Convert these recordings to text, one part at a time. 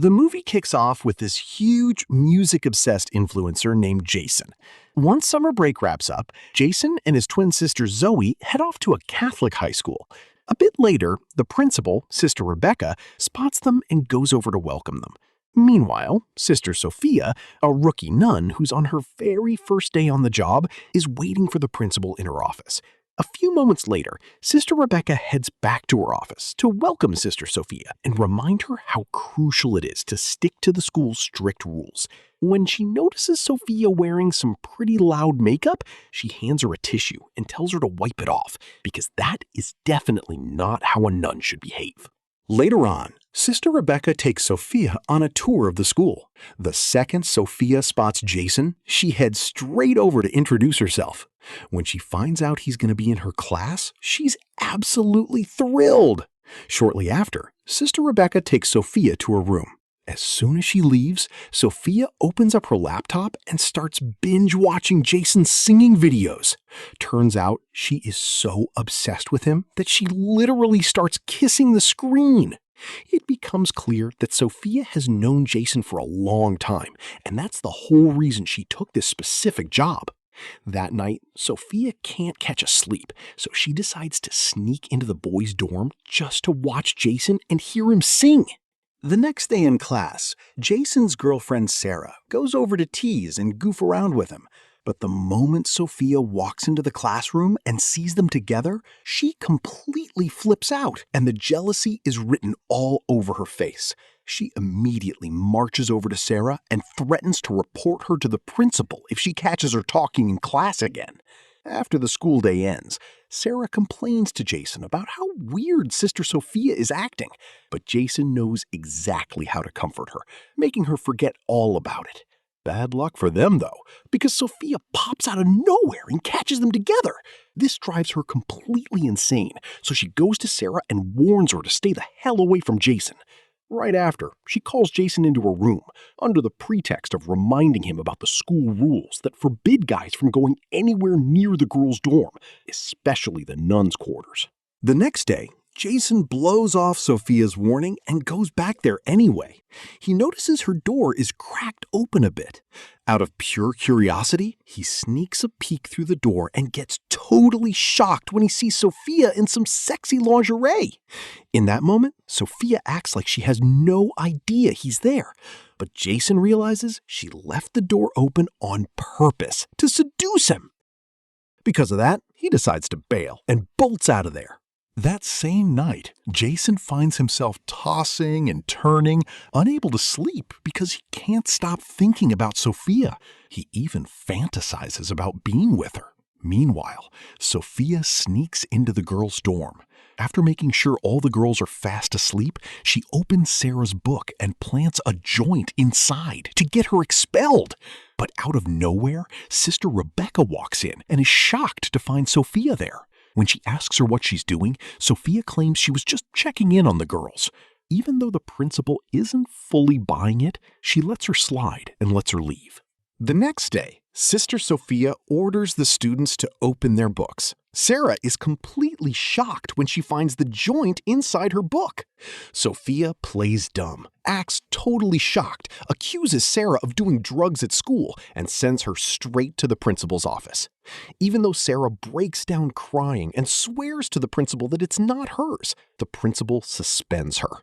The movie kicks off with this huge music-obsessed influencer named Jason. Once summer break wraps up, Jason and his twin sister Zoe head off to a Catholic high school. A bit later, the principal, Sister Rebecca, spots them and goes over to welcome them. Meanwhile, Sister Sophia, a rookie nun who's on her very first day on the job, is waiting for the principal in her office. A few moments later, Sister Rebecca heads back to her office to welcome Sister Sophia and remind her how crucial it is to stick to the school's strict rules. When she notices Sophia wearing some pretty loud makeup, she hands her a tissue and tells her to wipe it off, because that is definitely not how a nun should behave. Later on, Sister Rebecca takes Sophia on a tour of the school. The second Sophia spots Jason, she heads straight over to introduce herself. When she finds out he's going to be in her class, she's absolutely thrilled. Shortly after, Sister Rebecca takes Sophia to her room. As soon as she leaves, Sophia opens up her laptop and starts binge-watching Jason's singing videos. Turns out she is so obsessed with him that she literally starts kissing the screen. It becomes clear that Sophia has known Jason for a long time, and that's the whole reason she took this specific job. That night, Sophia can't catch a sleep, so she decides to sneak into the boys' dorm just to watch Jason and hear him sing. The next day in class, Jason's girlfriend Sarah goes over to tease and goof around with him. But the moment Sophia walks into the classroom and sees them together, she completely flips out, and the jealousy is written all over her face. She immediately marches over to Sarah and threatens to report her to the principal if she catches her talking in class again. After the school day ends, Sarah complains to Jason about how weird Sister Sophia is acting, but Jason knows exactly how to comfort her, making her forget all about it. Bad luck for them, though, because Sophia pops out of nowhere and catches them together. This drives her completely insane, so she goes to Sarah and warns her to stay the hell away from Jason. Right after, she calls Jason into her room, under the pretext of reminding him about the school rules that forbid guys from going anywhere near the girls' dorm, especially the nuns' quarters. The next day, Jason blows off Sophia's warning and goes back there anyway. He notices her door is cracked open a bit. Out of pure curiosity, he sneaks a peek through the door and gets totally shocked when he sees Sophia in some sexy lingerie. In that moment, Sophia acts like she has no idea he's there. But Jason realizes she left the door open on purpose to seduce him. Because of that, he decides to bail and bolts out of there. That same night, Jason finds himself tossing and turning, unable to sleep because he can't stop thinking about Sophia. He even fantasizes about being with her. Meanwhile, Sophia sneaks into the girls' dorm. After making sure all the girls are fast asleep, she opens Sarah's book and plants a joint inside to get her expelled. But out of nowhere, Sister Rebecca walks in and is shocked to find Sophia there. When she asks her what she's doing, Sophia claims she was just checking in on the girls. Even though the principal isn't fully buying it, she lets her slide and lets her leave. The next day, Sister Sophia orders the students to open their books. Sarah is completely shocked when she finds the joint inside her book. Sophia plays dumb, acts totally shocked, accuses Sarah of doing drugs at school, and sends her straight to the principal's office. Even though Sarah breaks down crying and swears to the principal that it's not hers, the principal suspends her.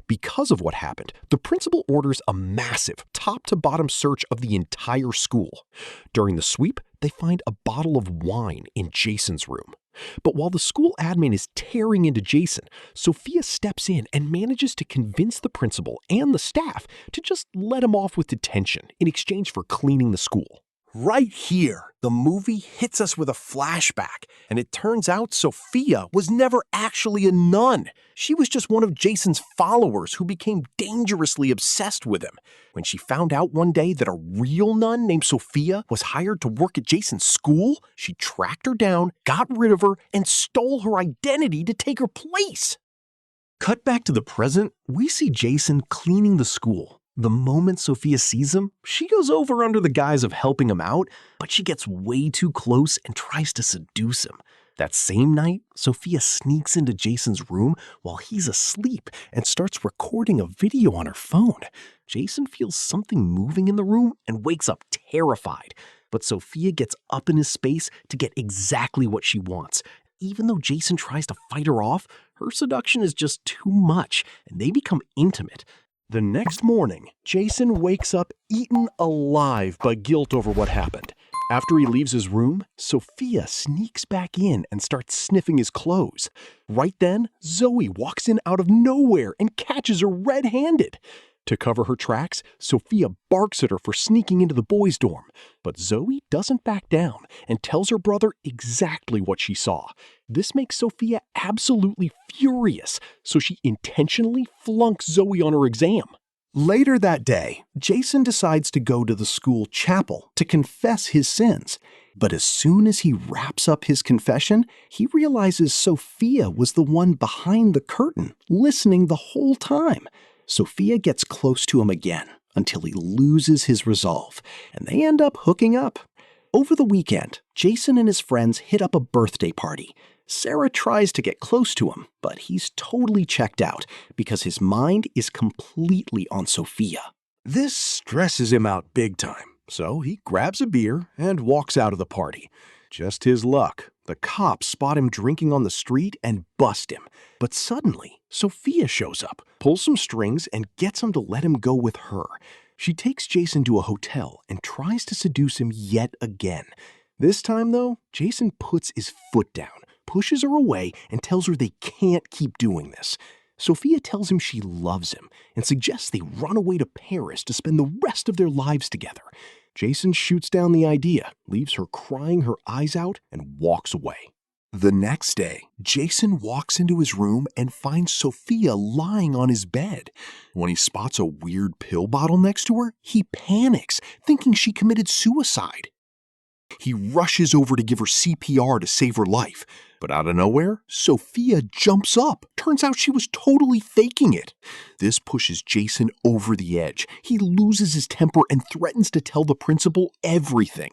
Because of what happened, the principal orders a massive top-to-bottom search of the entire school. During the sweep, they find a bottle of wine in Jason's room. But while the school admin is tearing into Jason, Sophia steps in and manages to convince the principal and the staff to just let him off with detention in exchange for cleaning the school. Right here, the movie hits us with a flashback, and it turns out Sophia was never actually a nun. She was just one of Jason's followers who became dangerously obsessed with him. When she found out one day that a real nun named Sophia was hired to work at Jason's school, she tracked her down, got rid of her, and stole her identity to take her place. Cut back to the present, we see Jason cleaning the school. The moment Sophia sees him, she goes over under the guise of helping him out, but she gets way too close and tries to seduce him. That same night, Sophia sneaks into Jason's room while he's asleep and starts recording a video on her phone. Jason feels something moving in the room and wakes up terrified. But Sophia gets up in his space to get exactly what she wants. Even though Jason tries to fight her off, her seduction is just too much, and they become intimate. The next morning, Jason wakes up eaten alive by guilt over what happened. After he leaves his room, Sophia sneaks back in and starts sniffing his clothes. Right then, Zoe walks in out of nowhere and catches her red-handed. To cover her tracks, Sophia barks at her for sneaking into the boys' dorm. But Zoe doesn't back down and tells her brother exactly what she saw. This makes Sophia absolutely furious, so she intentionally flunks Zoe on her exam. Later that day, Jason decides to go to the school chapel to confess his sins. But as soon as he wraps up his confession, he realizes Sophia was the one behind the curtain, listening the whole time. Sophia gets close to him again until he loses his resolve, and they end up hooking up. Over the weekend, Jason and his friends hit up a birthday party. Sarah tries to get close to him, but he's totally checked out because his mind is completely on Sophia. This stresses him out big time, so he grabs a beer and walks out of the party. Just his luck. The cops spot him drinking on the street and bust him. But suddenly, Sophia shows up, pulls some strings, and gets him to let him go with her. She takes Jason to a hotel and tries to seduce him yet again. This time, though, Jason puts his foot down, pushes her away, and tells her they can't keep doing this. Sophia tells him she loves him and suggests they run away to Paris to spend the rest of their lives together. Jason shoots down the idea, leaves her crying her eyes out, and walks away. The next day, Jason walks into his room and finds Sophia lying on his bed. When he spots a weird pill bottle next to her, he panics, thinking she committed suicide. He rushes over to give her CPR to save her life. But out of nowhere, Sophia jumps up. Turns out she was totally faking it. This pushes Jason over the edge. He loses his temper and threatens to tell the principal everything.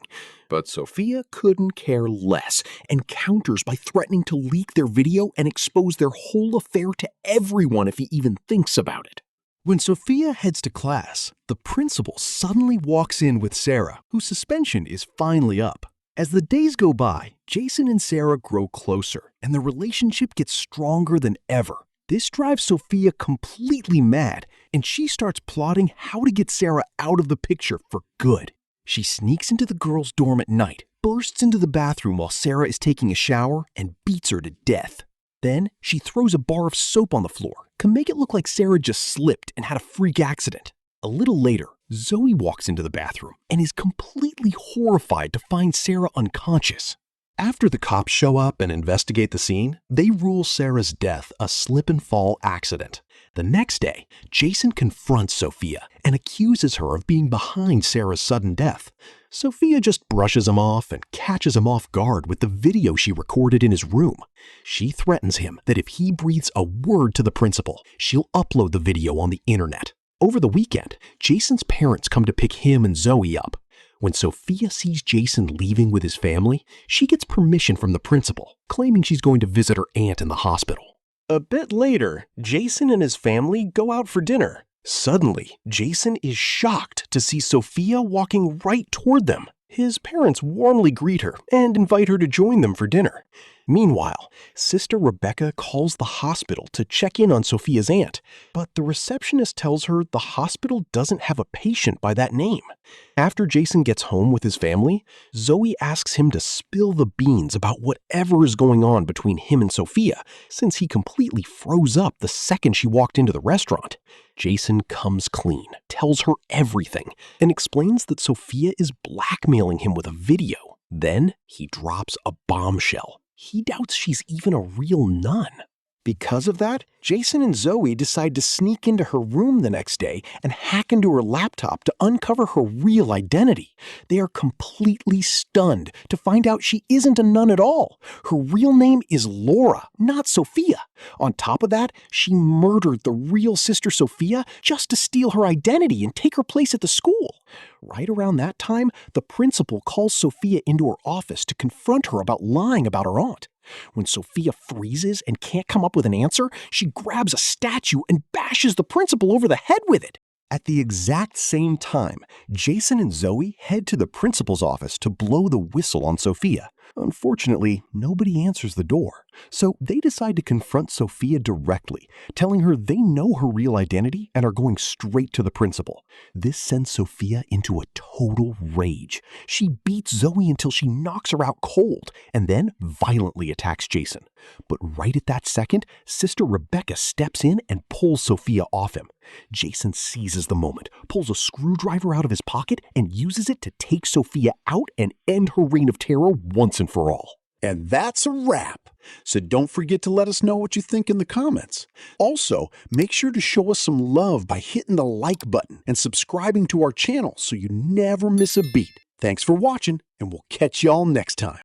But Sophia couldn't care less and counters by threatening to leak their video and expose their whole affair to everyone if he even thinks about it. When Sophia heads to class, the principal suddenly walks in with Sarah, whose suspension is finally up. As the days go by, Jason and Sarah grow closer, and their relationship gets stronger than ever. This drives Sophia completely mad, and she starts plotting how to get Sarah out of the picture for good. She sneaks into the girls' dorm at night, bursts into the bathroom while Sarah is taking a shower, and beats her to death. Then, she throws a bar of soap on the floor to make it look like Sarah just slipped and had a freak accident. A little later, Zoe walks into the bathroom and is completely horrified to find Sarah unconscious. After the cops show up and investigate the scene, they rule Sarah's death a slip-and-fall accident. The next day, Jason confronts Sophia and accuses her of being behind Sarah's sudden death. Sophia just brushes him off and catches him off guard with the video she recorded in his room. She threatens him that if he breathes a word to the principal, she'll upload the video on the internet. Over the weekend, Jason's parents come to pick him and Zoe up. When Sophia sees Jason leaving with his family, she gets permission from the principal, claiming she's going to visit her aunt in the hospital. A bit later, Jason and his family go out for dinner. Suddenly, Jason is shocked to see Sophia walking right toward them. His parents warmly greet her and invite her to join them for dinner. Meanwhile, Sister Rebecca calls the hospital to check in on Sophia's aunt, but the receptionist tells her the hospital doesn't have a patient by that name. After Jason gets home with his family, Zoe asks him to spill the beans about whatever is going on between him and Sophia, since he completely froze up the second she walked into the restaurant. Jason comes clean, tells her everything, and explains that Sophia is blackmailing him with a video. Then he drops a bombshell. He doubts she's even a real nun. Because of that, Jason and Zoe decide to sneak into her room the next day and hack into her laptop to uncover her real identity. They are completely stunned to find out she isn't a nun at all. Her real name is Laura, not Sophia. On top of that, she murdered the real Sister Sophia just to steal her identity and take her place at the school. Right around that time, the principal calls Sophia into her office to confront her about lying about her aunt. When Sophia freezes and can't come up with an answer, she grabs a statue and bashes the principal over the head with it. At the exact same time, Jason and Zoe head to the principal's office to blow the whistle on Sophia. Unfortunately, nobody answers the door, so they decide to confront Sophia directly, telling her they know her real identity and are going straight to the principal. This sends Sophia into a total rage. She beats Zoe until she knocks her out cold and then violently attacks Jason. But right at that second, Sister Rebecca steps in and pulls Sophia off him. Jason seizes the moment, pulls a screwdriver out of his pocket, and uses it to take Sophia out and end her reign of terror once and for all. And that's a wrap. So don't forget to let us know what you think in the comments. Also, make sure to show us some love by hitting the like button and subscribing to our channel so you never miss a beat. Thanks for watching, and we'll catch y'all next time.